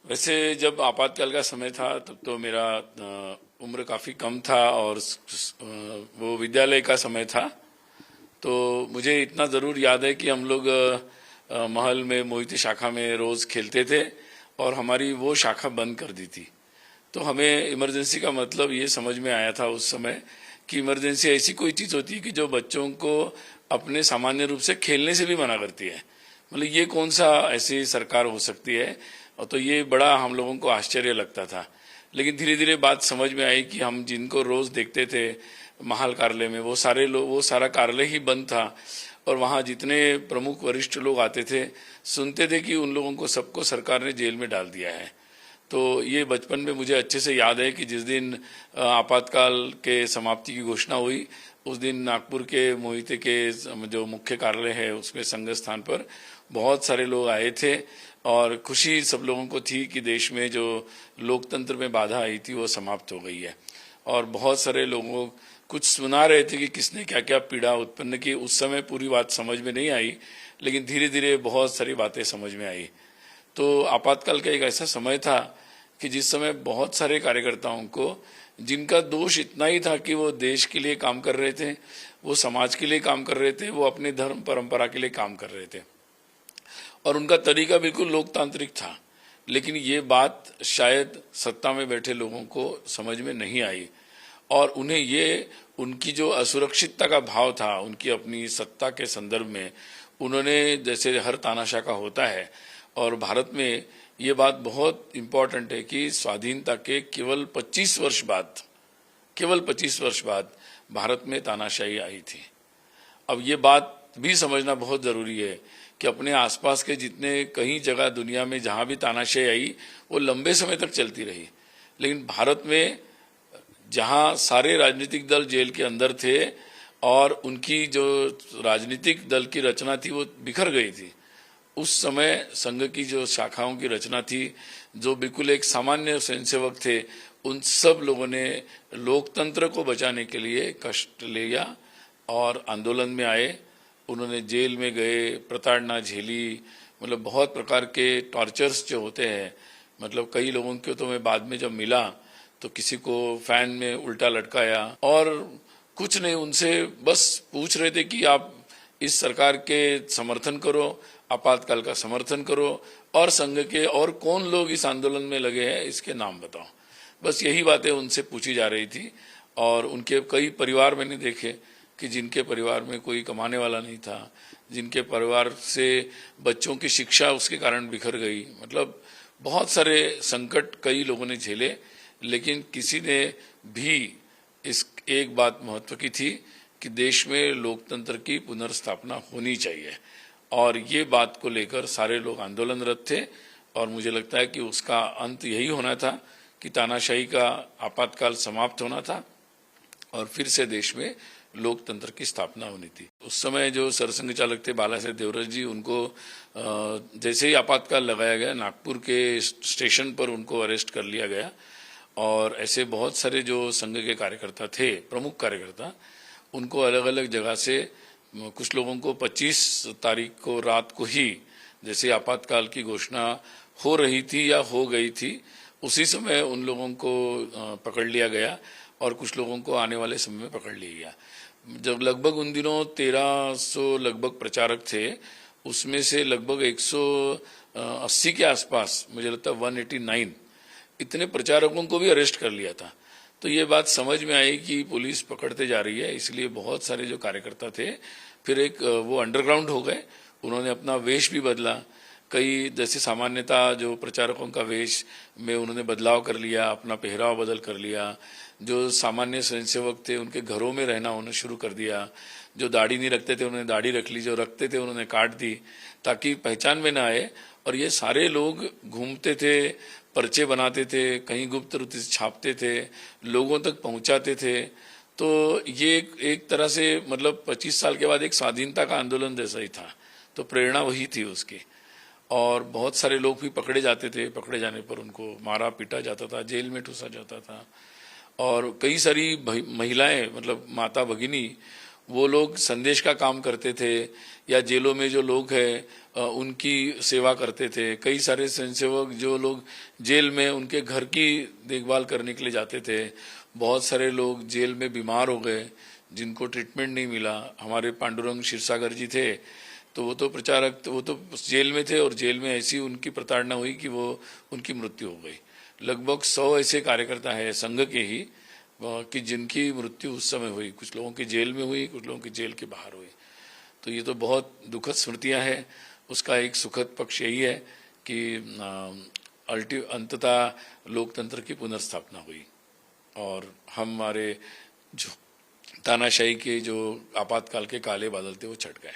वैसे जब आपातकाल का समय था तब तो मेरा उम्र काफ़ी कम था और वो विद्यालय का समय था। तो मुझे इतना ज़रूर याद है कि हम लोग महल में मोहिते शाखा में रोज़ खेलते थे और हमारी वो शाखा बंद कर दी थी। तो हमें इमरजेंसी का मतलब ये समझ में आया था उस समय कि इमरजेंसी ऐसी कोई चीज़ होती है कि जो बच्चों को अपने सामान्य रूप से खेलने से भी मना करती है। मतलब ये कौन सा ऐसी सरकार हो सकती है। और तो ये बड़ा हम लोगों को आश्चर्य लगता था। लेकिन धीरे धीरे बात समझ में आई कि हम जिनको रोज देखते थे महाल कार्यालय में, वो सारे लोग, वो सारा कार्यालय ही बंद था और वहाँ जितने प्रमुख वरिष्ठ लोग आते थे सुनते थे कि उन लोगों को सबको सरकार ने जेल में डाल दिया है। तो ये बचपन में मुझे अच्छे से याद है कि जिस दिन आपातकाल के समाप्ति की घोषणा हुई उस दिन नागपुर के मोहिते के जो मुख्य कार्यालय है उसमें संघ स्थान पर बहुत सारे लोग आए थे और खुशी सब लोगों को थी कि देश में जो लोकतंत्र में बाधा आई थी वो समाप्त हो गई है। और बहुत सारे लोगों कुछ सुना रहे थे कि किसने क्या क्या पीड़ा उत्पन्न की। उस समय पूरी बात समझ में नहीं आई, लेकिन धीरे धीरे बहुत सारी बातें समझ में आई। तो आपातकाल का एक ऐसा समय था कि जिस समय बहुत सारे कार्यकर्ताओं को, जिनका दोष इतना ही था कि वो देश के लिए काम कर रहे थे, वो समाज के लिए काम कर रहे थे, वो अपने धर्म परंपरा के लिए काम कर रहे थे और उनका तरीका बिल्कुल लोकतांत्रिक था, लेकिन ये बात शायद सत्ता में बैठे लोगों को समझ में नहीं आई और उन्हें ये उनकी जो असुरक्षितता का भाव था उनकी अपनी सत्ता के संदर्भ में, उन्होंने जैसे हर तानाशाह का होता है और भारत में ये बात बहुत इम्पोर्टेंट है कि स्वाधीनता के केवल 25 वर्ष बाद भारत में तानाशाही आई थी। अब ये बात भी समझना बहुत जरूरी है कि अपने आसपास के जितने कई जगह दुनिया में जहां भी तानाशाही आई वो लंबे समय तक चलती रही, लेकिन भारत में जहां सारे राजनीतिक दल जेल के अंदर थे और उनकी जो राजनीतिक दल की रचना थी वो बिखर गई थी, उस समय संघ की जो शाखाओं की रचना थी, जो बिल्कुल एक सामान्य स्वयंसेवक थे, उन सब लोगों ने लोकतंत्र को बचाने के लिए कष्ट लिया और आंदोलन में आए। उन्होंने जेल में गए, प्रताड़ना झेली, मतलब बहुत प्रकार के टॉर्चर्स जो होते हैं। मतलब कई लोगों को तो मैं बाद में जब मिला तो किसी को फैन में उल्टा लटकाया और कुछ नहीं, उनसे बस पूछ रहे थे कि आप इस सरकार के समर्थन करो, आपातकाल का समर्थन करो और संघ के और कौन लोग इस आंदोलन में लगे हैं इसके नाम बताओ। बस यही बातें उनसे पूछी जा रही थी। और उनके कई परिवार मैंने देखे कि जिनके परिवार में कोई कमाने वाला नहीं था, जिनके परिवार से बच्चों की शिक्षा उसके कारण बिखर गई। मतलब बहुत सारे संकट कई लोगों ने झेले, लेकिन किसी ने भी इस एक बात महत्व की थी कि देश में लोकतंत्र की पुनर्स्थापना होनी चाहिए और ये बात को लेकर सारे लोग आंदोलनरत थे। और मुझे लगता है कि उसका अंत यही होना था कि तानाशाही का आपातकाल समाप्त होना था और फिर से देश में लोकतंत्र की स्थापना होनी थी। उस समय जो सरसंघ चालक थे बालासाहेब देवरस जी, उनको जैसे ही आपातकाल लगाया गया नागपुर के स्टेशन पर उनको अरेस्ट कर लिया गया और ऐसे बहुत सारे जो संघ के कार्यकर्ता थे, प्रमुख कार्यकर्ता, उनको अलग अलग जगह से, कुछ लोगों को 25 तारीख को रात को ही, जैसे आपातकाल की घोषणा हो रही थी या हो गई थी, उसी समय उन लोगों को पकड़ लिया गया और कुछ लोगों को आने वाले समय में पकड़ लिया गया। जब लगभग उन दिनों 1300 लगभग प्रचारक थे, उसमें से लगभग 180 के आसपास, मुझे लगता है 189 इतने प्रचारकों को भी अरेस्ट कर लिया था। तो ये बात समझ में आई कि पुलिस पकड़ते जा रही है, इसलिए बहुत सारे जो कार्यकर्ता थे फिर एक वो अंडरग्राउंड हो गए। उन्होंने अपना वेश भी बदला, कई जैसे सामान्यता जो प्रचारकों का वेश में उन्होंने बदलाव कर लिया, अपना पहराव बदल कर लिया। जो सामान्य स्वयंसेवक थे उनके घरों में रहना उन्होंने शुरू कर दिया। जो दाढ़ी नहीं रखते थे उन्होंने दाढ़ी रख ली, जो रखते थे उन्होंने काट दी ताकि पहचान में ना आए। और ये सारे लोग घूमते थे, पर्चे बनाते थे, कहीं गुप्त रूप से छापते थे, लोगों तक पहुंचाते थे। तो ये एक तरह से मतलब 25 साल के बाद एक स्वाधीनता का आंदोलन जैसा ही था। तो प्रेरणा वही थी उसकी। और बहुत सारे लोग भी पकड़े जाते थे, पकड़े जाने पर उनको मारा पीटा जाता था, जेल में ठूसा जाता था। और कई सारी महिलाएं, मतलब माता भगिनी, वो लोग संदेश का काम करते थे या जेलों में जो लोग हैं उनकी सेवा करते थे। कई सारे स्वयंसेवक जो लोग जेल में उनके घर की देखभाल करने के लिए जाते थे। बहुत सारे लोग जेल में बीमार हो गए जिनको ट्रीटमेंट नहीं मिला। हमारे पांडुरंग क्षीरसागर जी थे, तो वो तो प्रचारक, तो वो तो जेल में थे और जेल में ऐसी उनकी प्रताड़ना हुई कि वो उनकी मृत्यु हो गई। लगभग 100 ऐसे कार्यकर्ता है संघ के ही कि जिनकी मृत्यु उस समय हुई। कुछ लोगों की जेल में हुई, कुछ लोगों की जेल के बाहर हुई। तो ये तो बहुत दुखद स्मृतियां हैं। उसका एक सुखद पक्ष यही है कि अंततः लोकतंत्र की पुनर्स्थापना हुई और हमारे जो तानाशाही के जो आपातकाल के काले बादल थे वो छट गए।